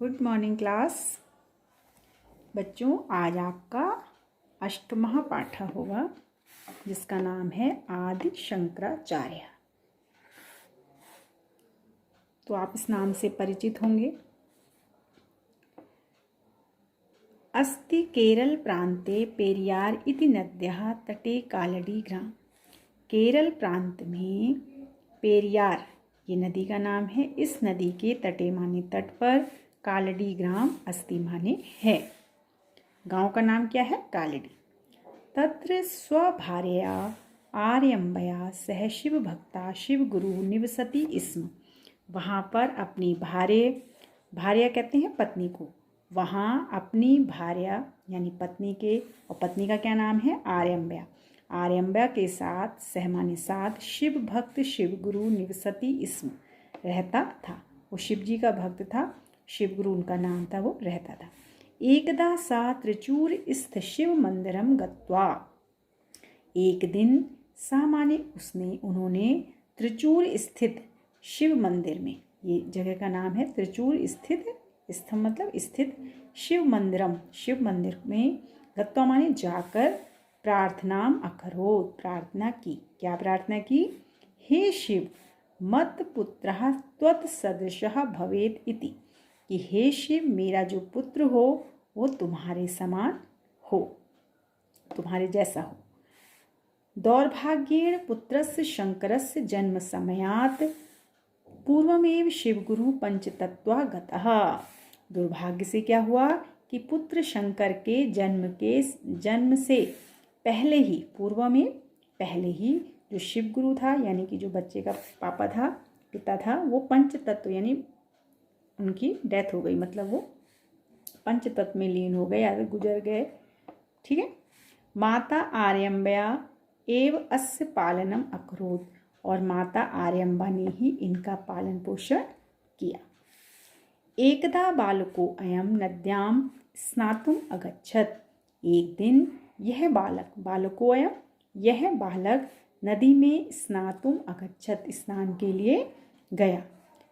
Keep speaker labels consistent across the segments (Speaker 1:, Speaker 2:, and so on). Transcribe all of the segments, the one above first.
Speaker 1: Good morning class. बच्चों, आज आपका अष्टमः पाठ होगा जिसका नाम है आदि शंकराचार्य। तो आप इस नाम से परिचित होंगे। अस्ति केरल प्रांते पेरियार इति नद्याः तटे कालडी ग्राम। केरल प्रांत में पेरियार ये नदी का नाम है। इस नदी के तटे माने तट पर कालडी ग्राम अस्ति माने है। गांव का नाम क्या है? कालडी। तत्र स्वभार्या आर्यम्बया सह शिव भक्ता शिव गुरु निवसति स्म। वहाँ पर अपनी भार्या कहते हैं पत्नी को। वहाँ अपनी भार्या यानी पत्नी के, और पत्नी का क्या नाम है? आर्यम्बया। आर्यम्बया के साथ सहमानी साथ शिव भक्त शिव गुरु निवसति स्म रहता था। वो शिव जी का भक्त था, शिव गुरु उनका नाम था, वो रहता था। एकदा सा त्रिचूर स्थ शिव मंदिरम गत्वा। एक दिन सा माने उन्होंने त्रिचूर स्थित शिव मंदिर में, ये जगह का नाम है त्रिचूर स्थित, स्थ मतलब स्थित, शिव मंदिरम शिव मंदिर में गत्वा माने जाकर प्रार्थनाम अकरोत् प्रार्थना की। क्या प्रार्थना की? हे शिव मत पुत्रः त्वत्सदृशः भवेत् इति, कि हे शिव मेरा जो पुत्र हो वो तुम्हारे समान हो, तुम्हारे जैसा हो। दौर्भाग्येण पुत्रस्य शंकरस्य जन्म समयात् पूर्वमेव शिवगुरु पंचतत्वा गतः। दुर्भाग्य से क्या हुआ कि पुत्र शंकर के जन्म से पहले ही, पूर्व में पहले ही, जो शिवगुरु था यानी कि जो बच्चे का पापा था, पिता था, वो पंचतत्व यानी उनकी डेथ हो गई, मतलब वो पंचतत्व में लीन हो गए या गुजर गए। ठीक है। माता आर्यम्बया एव अस्य पालनम अकरोत्, और माता आर्यम्बा ने ही इनका पालन पोषण किया। एकदा बालको अयम नद्यां स्नातुम अगच्छत्। एक दिन यह बालक नदी में स्नातुम अगच्छत् स्नान के लिए गया।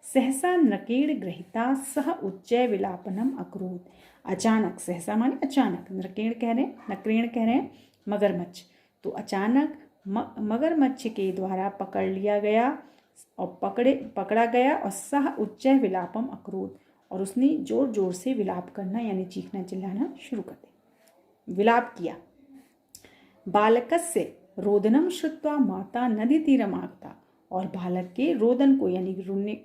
Speaker 1: सहसा नृकेण गृहीता सह उच्चै विलापनम अकरोत्। अचानक, सहसा माने अचानक, नृकेण कह रहे हैं मगरमच्छ। तो अचानक मगरमच्छ के द्वारा पकड़ लिया गया और पकड़ा गया और सह उच्चै विलापम अकरोत्, और उसने जोर जोर से विलाप करना यानी चीखना चिल्लाना शुरू कर दिया, विलाप किया। बालकस्य रोदनम श्रुत्वा माता नदी तीरम आगता, और बालक के रोदन को यानी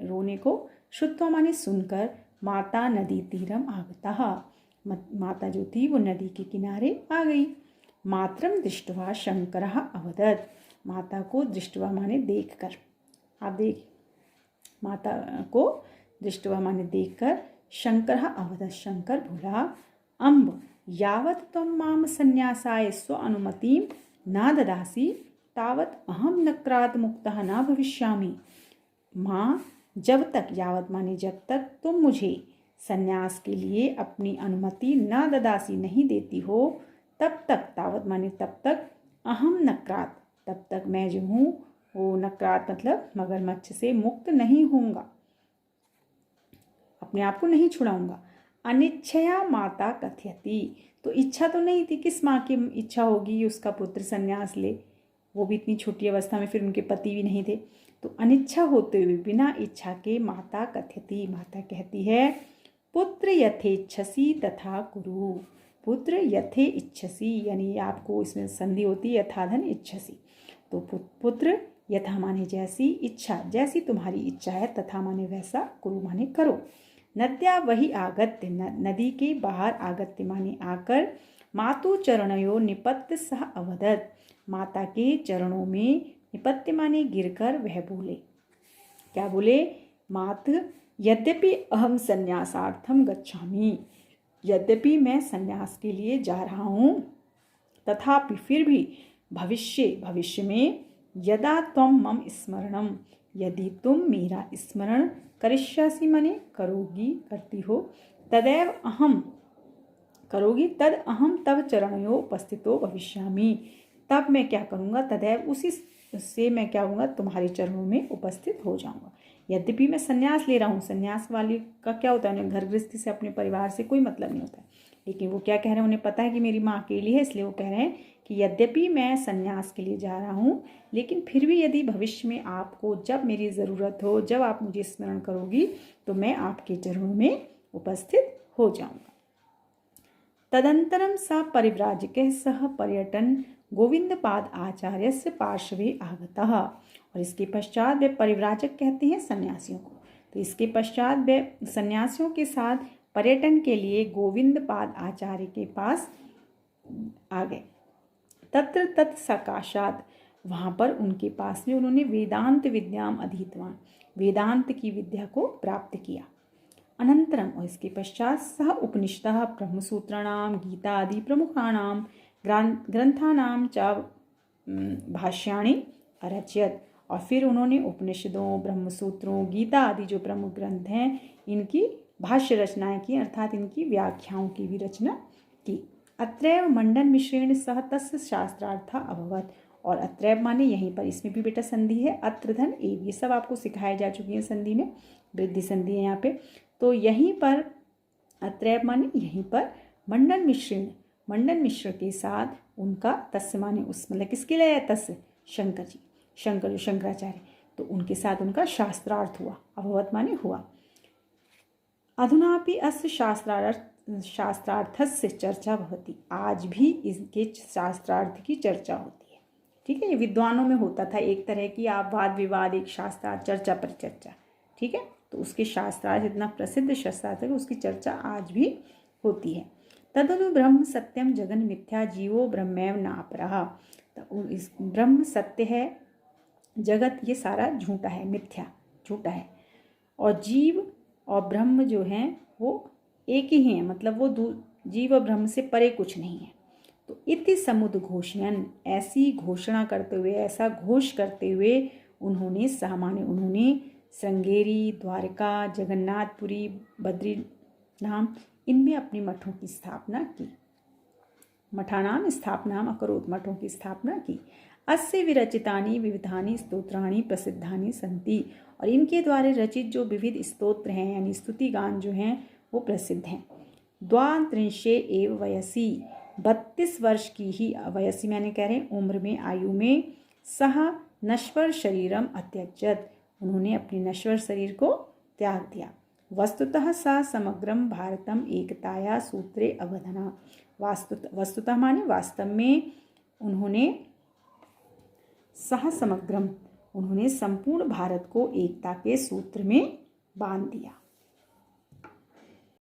Speaker 1: रोने को श्रुत्वा माने सुनकर माता नदी तीरम आगता, माता जो थी वो नदी के किनारे आ गई। मातरम दृष्ट्वा शंकरः अवदत्। माता को दृष्ट्वा माने देखकर, आप देख, माता को दृष्ट्वा माने देखकर शंकरः अवदत्, शंकर बोला, अम्ब यावत् त्वं माम संन्यासाय स्व अनुमतिं न ददासि तावत् अहम नक्रात् मुक्तः न भविष्यामि। माँ, जब तक, यावत माने जब तक, तुम मुझे संन्यास के लिए अपनी अनुमति न ददासी नहीं देती हो, तब तक, तावत माने तब तक, अहम नक्रात् तब तक मैं जो हूँ वो नक्रात् मतलब मगरमच्छ से मुक्त नहीं होऊंगा, अपने आप को नहीं छुड़ाऊंगा। अनिच्छया माता कथयति। तो इच्छा तो नहीं थी, किस माँ की इच्छा होगी उसका पुत्र संन्यास ले, वो भी इतनी छोटी अवस्था में, फिर उनके पति भी नहीं थे। तो अनिच्छा होते हुए, बिना इच्छा के, माता कथयति, माता कहती है, पुत्र यथेच्छसि तथा कुरु। पुत्र यथे इच्छसि यानी आपको इसमें संधि होती है यथाधन इच्छसि। तो पुत्र यथा माने जैसी, इच्छा जैसी तुम्हारी इच्छा है, तथा माने वैसा, कुरु माने करो। नद्या वही आगत्य, नदी के बाहर, आगत्य माने आकर, मातु चरणयो निपत्य सह अवदत्। माता के चरणों में निपत्य माने गिरकर वह बोले, क्या बोले? मात यद्यपि अहम संन्यासार्थम गच्छामि, यद्यपि मैं संन्यास के लिए जा रहा हूँ, तथापि फिर भी भविष्य में, यदा त्वं मम स्मरणम, यदि तुम मेरा स्मरण करिष्यासि माने करोगी, करती हो, तदैव अहम करोगी, तद अहम तव चरणयों उपस्थितो भविष्यामि, तब मैं क्या करूँगा? तदैव उसी से मैं क्या होऊंगा, तुम्हारे चरणों में उपस्थित हो जाऊंगा। यद्यपि मैं संन्यास ले रहा हूँ, संन्यास वाले का क्या होता है, उन्हें घर गृहस्थी से अपने परिवार से कोई मतलब नहीं होता है, लेकिन वो क्या कह रहे हैं, उन्हें पता है कि मेरी माँ अकेली है, इसलिए वो कह रहे हैं कि यद्यपि मैं संन्यास के लिए जा रहा हूँ, लेकिन फिर भी यदि भविष्य में आपको जब मेरी ज़रूरत हो, जब आप मुझे स्मरण करोगी, तो मैं आपके चरणों में उपस्थित हो जाऊंगा। तदंतरम स परिव्राजकः सह पर्यटन गोविंदपाद आचार्यस्य पार्श्वे आगतः। और इसके पश्चात वे परिव्राजक कहते हैं सन्यासियों को, तो इसके पश्चात वे सन्यासियों के साथ पर्यटन के लिए गोविंदपाद आचार्य के पास आ गए। तत्र तत्सकाशात, वहाँ पर उनके पास में उन्होंने वेदांत विद्याम अधीतवान, वेदांत की विद्या को प्राप्त किया। अनंतरम, और इसके पश्चात सह उपनिषदः ब्रह्मसूत्राणां गीता आदि प्रमुखाणां ग्रंथानां च भाष्याणि अरचयत। और फिर उन्होंने उपनिषदों, ब्रह्मसूत्रों, गीता आदि जो प्रमुख ग्रंथ हैं, इनकी भाष्य रचनाएं की, अर्थात इनकी व्याख्याओं की भी रचना की। अत्रैव मंडन मिश्रेण सह तस्य शास्त्रार्थ अभवत। और अत्रैव माने यहीं पर, इसमें भी बेटा संधि है, अत्र धन एव, ये सब आपको सिखाए जा चुकी है संधि में, वृद्धि संधि है यहाँ पे। तो यहीं पर अत्रैव माने यहीं पर, मंडन मिश्रेण, मंडन मिश्र के साथ उनका, तस्य माने उस, मतलब किसके लिए आया, तस्य शंकर जी, शंकर जो शंकराचार्य, तो उनके साथ उनका शास्त्रार्थ हुआ। अभवत माने हुआ। अधुनापि अस्य शास्त्रार्थस्य चर्चा भवति, आज भी इसके शास्त्रार्थ की चर्चा होती है। ठीक है, ये विद्वानों में होता था एक तरह की, आप वाद विवाद, एक शास्त्रार्थ, चर्चा पर चर्चा। ठीक है, तो उसके शास्त्रार्थ इतना प्रसिद्ध शास्त्रार्थ है, उसकी चर्चा आज भी होती है। तदनु ब्रह्म सत्यम जगन मिथ्या जीवो ब्रह्मैव नापरः। तो इस ब्रह्म सत्य है, जगत ये सारा झूठा है, मिथ्या झूठा है, और जीव और ब्रह्म जो हैं वो एक ही हैं, मतलब वो जीव और ब्रह्म से परे कुछ नहीं है। तो इति समुद्घोषयन्, ऐसी घोषणा करते हुए, ऐसा घोष करते हुए उन्होंने, सामान्य उन्होंने श्रृंगेरी, द्वारका, जगन्नाथपुरी, बद्रीनाम, इनमें अपने मठों की स्थापना की। मठानाम स्थापनाम अकरोत्, मठों की स्थापना की। अस्य विरचितानि विविधानि स्तोत्राणि प्रसिद्धानि सन्ति। और इनके द्वारा रचित जो विविध स्तोत्र हैं, यानी स्तुति गान जो हैं, वो प्रसिद्ध हैं। 32 एव वयसी, 32 वर्ष की ही वयसी, मैंने कह रहे हैं उम्र में, आयु में, सह नश्वर शरीरम अत्यजत, उन्होंने अपने नश्वर शरीर को त्याग दिया। वस्तुतः सा समग्रम भारतम एकताया सूत्रे अवधना, वस्तुतः माने वास्तव में, उन्होंने सह समग्रम, उन्होंने संपूर्ण भारत को एकता के सूत्र में बांध दिया।